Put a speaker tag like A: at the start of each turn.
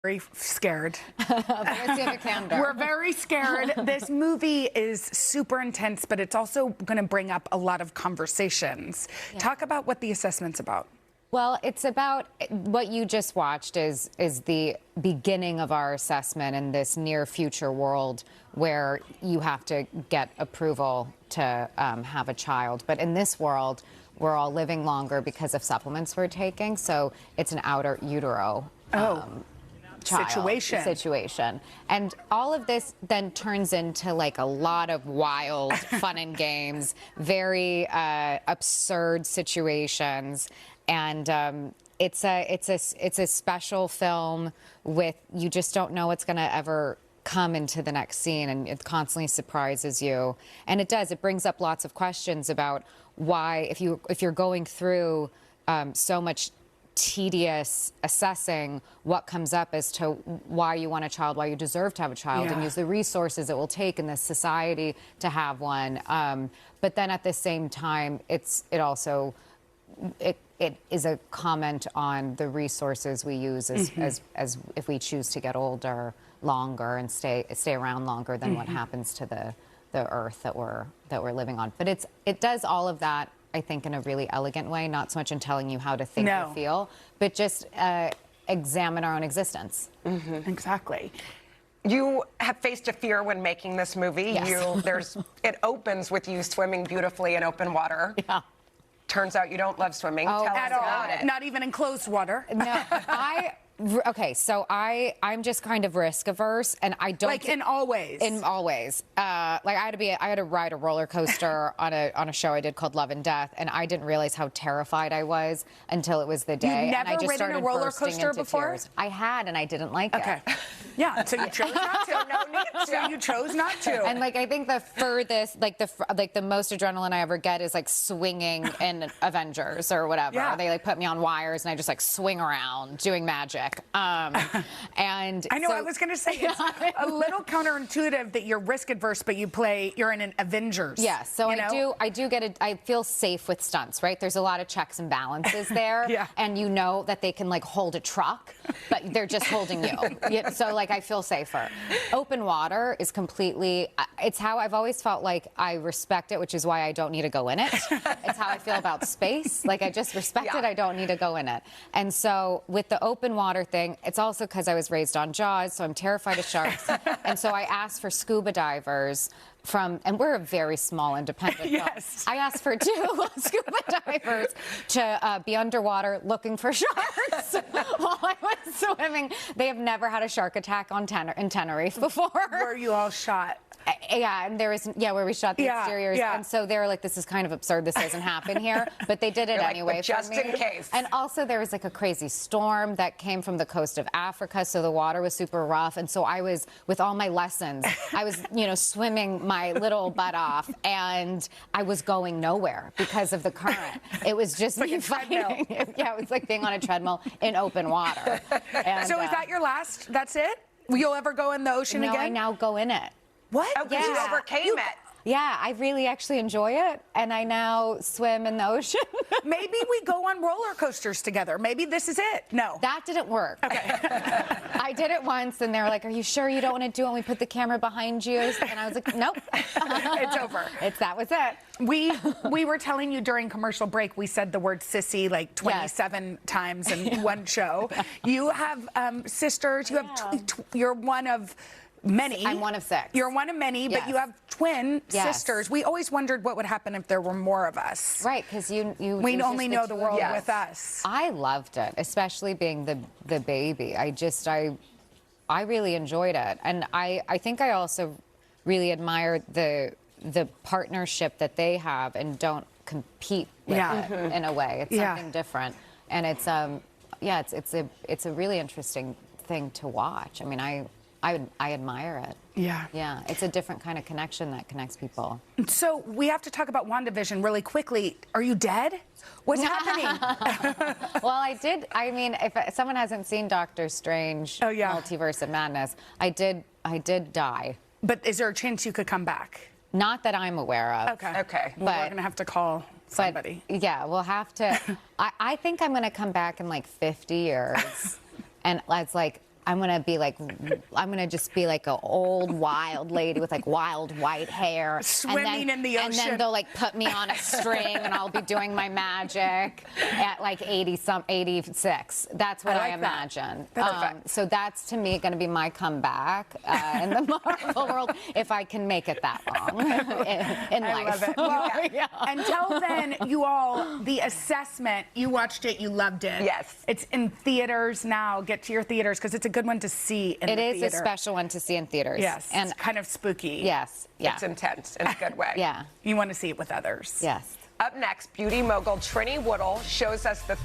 A: Very scared.
B: Let's see the candor.
A: We're very scared. This movie is super intense, but it's also going to bring up a lot of conversations. Yeah. Talk about what the assessment's about.
B: Well, it's about what you just watched is the beginning of our assessment in this near future world where you have to get approval to have a child. But in this world, we're all living longer because of supplements we're taking. So it's an outer utero. Situation. And all of this then turns into like a lot of wild fun and games, very absurd situations. And it's a special film with, you just don't know what's going to ever come into the next scene, and it constantly surprises you. And it brings up lots of questions about why, if you're going through so much tedious assessing, what comes up as to why you want a child, why you deserve to have a child, and use the resources it will take in this society to have one. But then at the same time, it is a comment on the resources we use as if we choose to get older longer and stay around longer than what happens to the earth that we're living on. But it does all of that, I think, in a really elegant way, not so much in telling you how to think or feel, but just examine our own existence.
A: Exactly.
C: You have faced a fear when making this movie.
B: Yes.
C: It opens with you swimming beautifully in open water.
B: Yeah.
C: Turns out you don't love swimming. Tell us about it.
A: Not even in closed water.
B: No, okay, so I'm just kind of risk averse, and I don't
A: in all ways.
B: In all ways, like I had to ride a roller coaster on a show I did called Love and Death, and I didn't realize how terrified I was until it was the day.
A: You've never
B: and I just
A: ridden
B: started
A: a roller
B: bursting
A: coaster
B: into
A: before?
B: tears. I had, and I didn't like it.
A: Yeah, so you chose not to. No need to. So you chose not to.
B: And like I think the furthest, like the most adrenaline I ever get is like swinging in Avengers or whatever.
A: Yeah.
B: They like put me on wires and I just like swing around doing magic. And
A: I know, I was going to say, it's a little counterintuitive that you're risk adverse, but you're in an Avengers.
B: Yeah, so I feel safe with stunts, right? There's a lot of checks and balances there. And you know that they can like hold a truck, but they're just holding you. So like I feel safer. Open water is completely, it's how I've always felt like I respect it, which is why I don't need to go in it. It's how I feel about space. Like I just respect it, I don't need to go in it. And so with the open water thing, it's also because I was raised on Jaws, so I'm terrified of sharks. And so I asked for scuba divers and we're a very small independent film. I asked for 2 scuba divers to be underwater looking for sharks while I was swimming. They have never had a shark attack in Tenerife before.
A: Were you all shot?
B: Yeah, and there was, where we shot the exteriors. And so they were like, this is kind of absurd, this doesn't happen here. But they did it anyway.
C: Like, just in case.
B: And also there was like a crazy storm that came from the coast of Africa, so the water was super rough. And so I was, with all my lessons, I was, swimming my little butt off, and I was going nowhere because of the current. It was just
A: like
B: me fighting. Yeah, it was like being on a treadmill in open water. And,
A: so is that your last, that's it? Will you ever go in the ocean again?
B: No, I now go in it.
A: What?
C: Oh, because you overcame it.
B: Yeah, I really actually enjoy it, and I now swim in the ocean.
A: Maybe we go on roller coasters together. Maybe this is it. No.
B: That didn't work.
A: Okay.
B: I did it once, and they were like, are you sure you don't want to do it when we put the camera behind you? And I was like, nope.
A: It's over.
B: That was it.
A: We were telling you during commercial break, we said the word sissy like 27 times in one show. You have sisters. You have you're one of many.
B: I'm one of 6.
A: You're one of many, but you have twin sisters. We always wondered what would happen if there were more of us.
B: Right, because we
A: only know the world with us.
B: I loved it, especially being the baby. I really enjoyed it, and I think I also really admire the partnership that they have and don't compete with it in a way. It's something different, and it's a really interesting thing to watch. I mean, I admire it. Yeah, it's a different kind of connection that connects people.
A: So we have to talk about WandaVision really quickly. Are you dead? What's happening?
B: Well, I did. I mean, if someone hasn't seen Doctor Strange, Multiverse of Madness, I did die.
A: But is there a chance you could come back?
B: Not that I'm aware of.
A: Okay. Well, we're gonna have to call somebody.
B: Yeah, we'll have to. I think I'm gonna come back in like 50 years, and it's like I'm gonna just be like an old wild lady with like wild white hair,
A: swimming in the ocean.
B: And then they'll like put me on a string, and I'll be doing my magic at like 86. That's what I imagine. So that's to me going to be my comeback in the Marvel world if I can make it that long in life.
A: Love it. Well, yeah. Until then, you all, The Assessment, you watched it, you loved it.
C: Yes.
A: It's in theaters now. Get to your theaters because it's a good one to see in the theater.
B: It is a special one to see in theaters.
A: Yes. And it's kind of spooky.
B: Yes. Yeah.
C: It's intense in a good way.
B: Yeah.
A: You want to see it with others.
B: Yes.
C: Up next, beauty mogul Trini Woodall shows us the